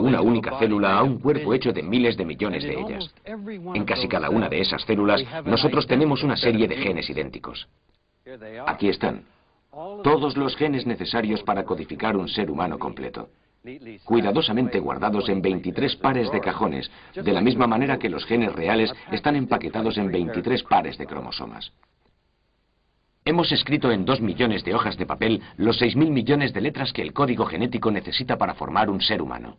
una única célula a un cuerpo hecho de miles de millones de ellas. En casi cada una de esas células, nosotros tenemos una serie de genes idénticos. Aquí están. Todos los genes necesarios para codificar un ser humano completo. Cuidadosamente guardados en 23 pares de cajones, de la misma manera que los genes reales están empaquetados en 23 pares de cromosomas. Hemos escrito en 2 millones de hojas de papel los 6.000 millones de letras que el código genético necesita para formar un ser humano.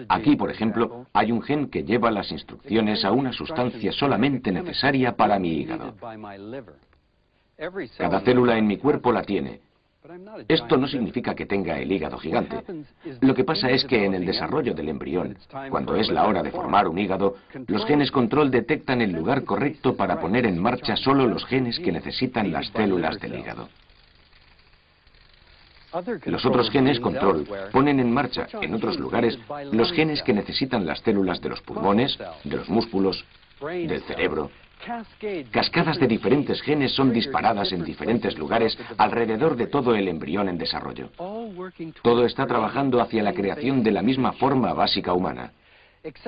Aquí, por ejemplo, hay un gen que lleva las instrucciones a una sustancia solamente necesaria para mi hígado. Cada célula en mi cuerpo la tiene. Esto no significa que tenga el hígado gigante. Lo que pasa es que en el desarrollo del embrión, cuando es la hora de formar un hígado, los genes control detectan el lugar correcto para poner en marcha solo los genes que necesitan las células del hígado. Los otros genes control ponen en marcha, en otros lugares, los genes que necesitan las células de los pulmones, de los músculos, del cerebro. Cascadas de diferentes genes son disparadas en diferentes lugares alrededor de todo el embrión en desarrollo. Todo está trabajando hacia la creación de la misma forma básica humana,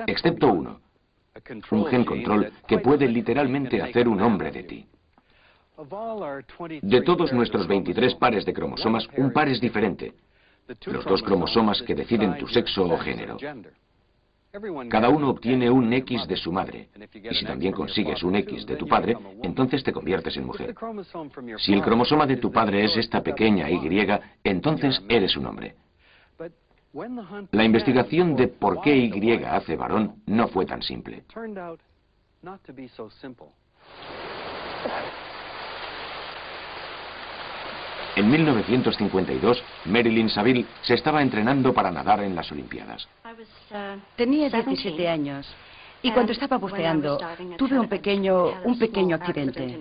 excepto uno, un gen control que puede literalmente hacer un hombre de ti. De todos nuestros 23 pares de cromosomas, un par es diferente, los 2 cromosomas que deciden tu sexo o género. Cada uno obtiene un X de su madre, y si también consigues un X de tu padre, entonces te conviertes en mujer. Si el cromosoma de tu padre es esta pequeña Y, entonces eres un hombre. La investigación de por qué Y hace varón no fue tan simple. En 1952, Marilyn Saville se estaba entrenando para nadar en las Olimpiadas. Tenía 17 años y cuando estaba buceando tuve un pequeño accidente.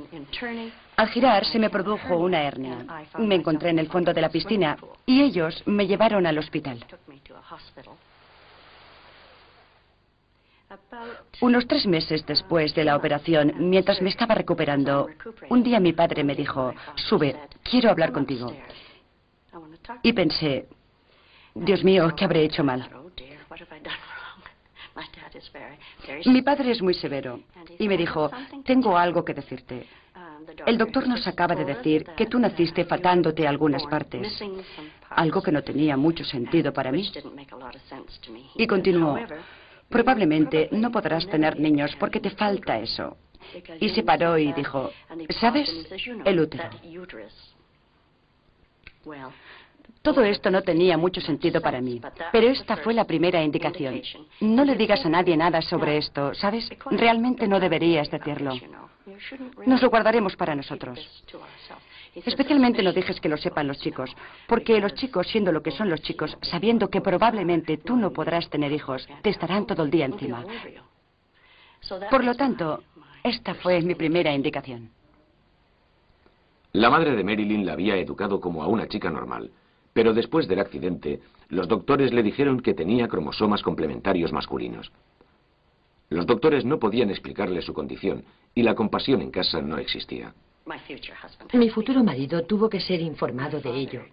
Al girar se me produjo una hernia. Me encontré en el fondo de la piscina y ellos me llevaron al hospital. Unos 3 meses después de la operación, mientras me estaba recuperando, un día mi padre me dijo, sube, quiero hablar contigo. Y pensé, Dios mío, ¿qué habré hecho mal? Mi padre es muy severo y me dijo, tengo algo que decirte. El doctor nos acaba de decir que tú naciste faltándote algunas partes, algo que no tenía mucho sentido para mí. Y continuó, probablemente no podrás tener niños porque te falta eso. Y se paró y dijo, ¿sabes? El útero. Todo esto no tenía mucho sentido para mí, pero esta fue la primera indicación. No le digas a nadie nada sobre esto, ¿sabes? Realmente no deberías decirlo. Nos lo guardaremos para nosotros. Especialmente no dejes que lo sepan los chicos, porque los chicos, siendo lo que son los chicos, sabiendo que probablemente tú no podrás tener hijos, te estarán todo el día encima. Por lo tanto, esta fue mi primera indicación. La madre de Marilyn la había educado como a una chica normal, pero después del accidente, los doctores le dijeron que tenía cromosomas complementarios masculinos. Los doctores no podían explicarle su condición, y la compasión en casa no existía. Mi futuro marido tuvo que ser informado de ello.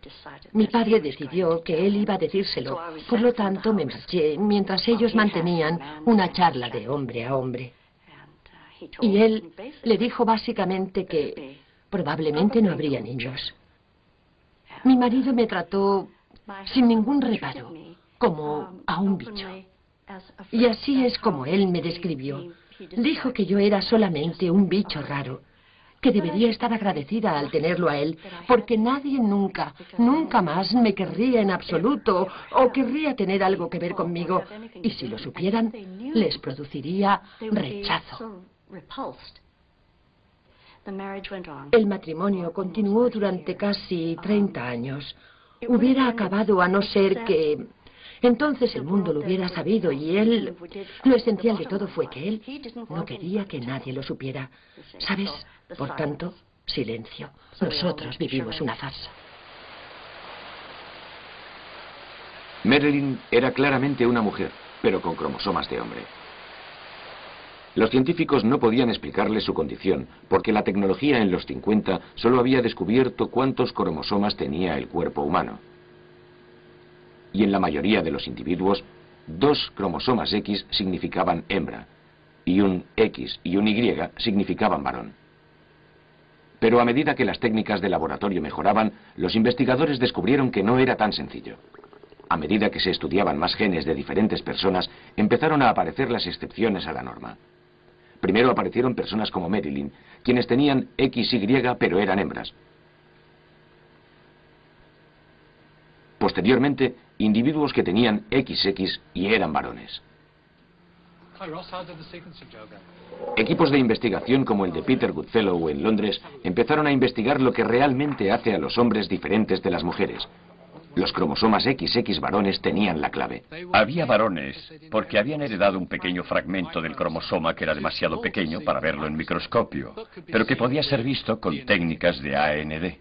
Mi padre decidió que él iba a decírselo, por lo tanto me marché mientras ellos mantenían una charla de hombre a hombre. Y él le dijo básicamente que probablemente no habría niños. Mi marido me trató sin ningún reparo, como a un bicho. Y así es como él me describió. Dijo que yo era solamente un bicho raro, que debería estar agradecida al tenerlo a él, porque nadie nunca más me querría en absoluto o querría tener algo que ver conmigo, y si lo supieran, les produciría rechazo. El matrimonio continuó durante casi 30 años. Hubiera acabado a no ser que entonces el mundo lo hubiera sabido y él... Lo esencial de todo fue que él no quería que nadie lo supiera. ¿Sabes? Por tanto, silencio. Nosotros vivimos una farsa. Marilyn era claramente una mujer, pero con cromosomas de hombre. Los científicos no podían explicarle su condición, porque la tecnología en los 50 solo había descubierto cuántos cromosomas tenía el cuerpo humano. y en la mayoría de los individuos, 2 cromosomas X significaban hembra, y un X y un Y significaban varón. Pero a medida que las técnicas de laboratorio mejoraban, los investigadores descubrieron que no era tan sencillo. A medida que se estudiaban más genes de diferentes personas, empezaron a aparecer las excepciones a la norma. Primero aparecieron personas como Marilyn, quienes tenían XY pero eran hembras. Posteriormente, individuos que tenían XX y eran varones. Equipos de investigación como el de Peter Goodfellow en Londres empezaron a investigar lo que realmente hace a los hombres diferentes de las mujeres. Los cromosomas XX varones tenían la clave. Había varones porque habían heredado un pequeño fragmento del cromosoma que era demasiado pequeño para verlo en microscopio, pero que podía ser visto con técnicas de AND.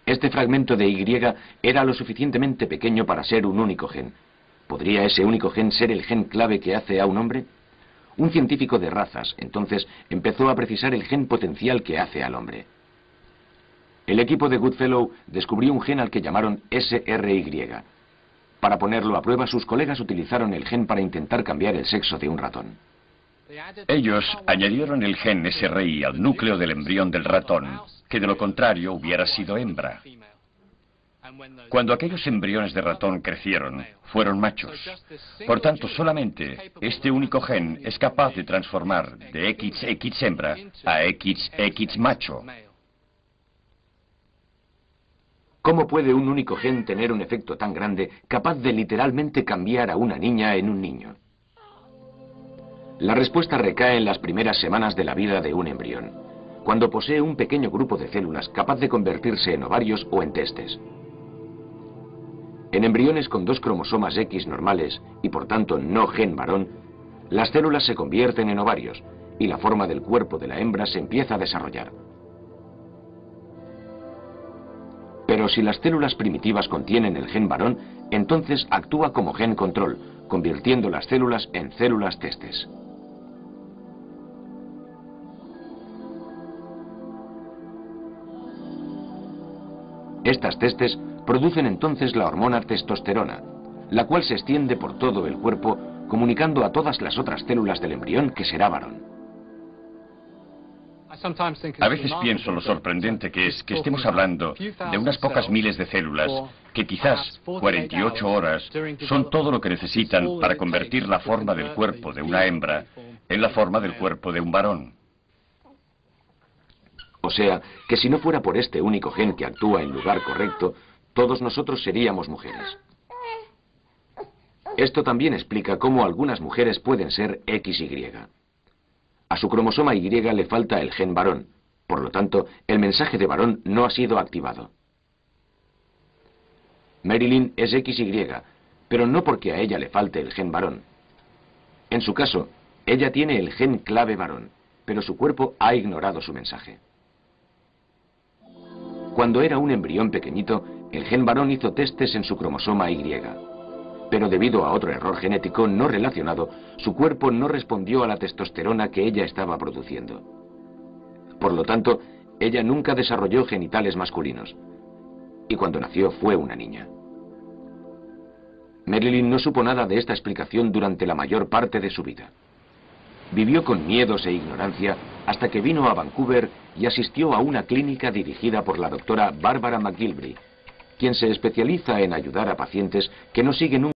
Este fragmento de Y era lo suficientemente pequeño para ser un único gen. ¿Podría ese único gen ser el gen clave que hace a un hombre? Un científico de razas, entonces, empezó a precisar el gen potencial que hace al hombre. El equipo de Goodfellow descubrió un gen al que llamaron SRY. Para ponerlo a prueba, sus colegas utilizaron el gen para intentar cambiar el sexo de un ratón. Ellos añadieron el gen SRY al núcleo del embrión del ratón, que de lo contrario hubiera sido hembra. Cuando aquellos embriones de ratón crecieron, fueron machos. Por tanto, solamente este único gen es capaz de transformar de XX hembra a XX macho. ¿Cómo puede un único gen tener un efecto tan grande, capaz de literalmente cambiar a una niña en un niño? La respuesta recae en las primeras semanas de la vida de un embrión, cuando posee un pequeño grupo de células capaz de convertirse en ovarios o en testes. En embriones con 2 cromosomas X normales y por tanto no gen varón, las células se convierten en ovarios y la forma del cuerpo de la hembra se empieza a desarrollar. Pero si las células primitivas contienen el gen varón, entonces actúa como gen control, convirtiendo las células en células testes. Estas testes producen entonces la hormona testosterona, la cual se extiende por todo el cuerpo, comunicando a todas las otras células del embrión que será varón. A veces pienso lo sorprendente que es que estemos hablando de unas pocas miles de células que quizás 48 horas son todo lo que necesitan para convertir la forma del cuerpo de una hembra en la forma del cuerpo de un varón. O sea, que si no fuera por este único gen que actúa en lugar correcto, todos nosotros seríamos mujeres. Esto también explica cómo algunas mujeres pueden ser XY. A su cromosoma Y le falta el gen varón, por lo tanto, el mensaje de varón no ha sido activado. Marilyn es XY, pero no porque a ella le falte el gen varón. En su caso, ella tiene el gen clave varón, pero su cuerpo ha ignorado su mensaje. Cuando era un embrión pequeñito, el gen varón hizo testes en su cromosoma Y. Pero debido a otro error genético no relacionado, su cuerpo no respondió a la testosterona que ella estaba produciendo. Por lo tanto, ella nunca desarrolló genitales masculinos. Y cuando nació fue una niña. Marilyn no supo nada de esta explicación durante la mayor parte de su vida. Vivió con miedos e ignorancia hasta que vino a Vancouver y asistió a una clínica dirigida por la doctora Barbara McGilvray, quien se especializa en ayudar a pacientes que no siguen un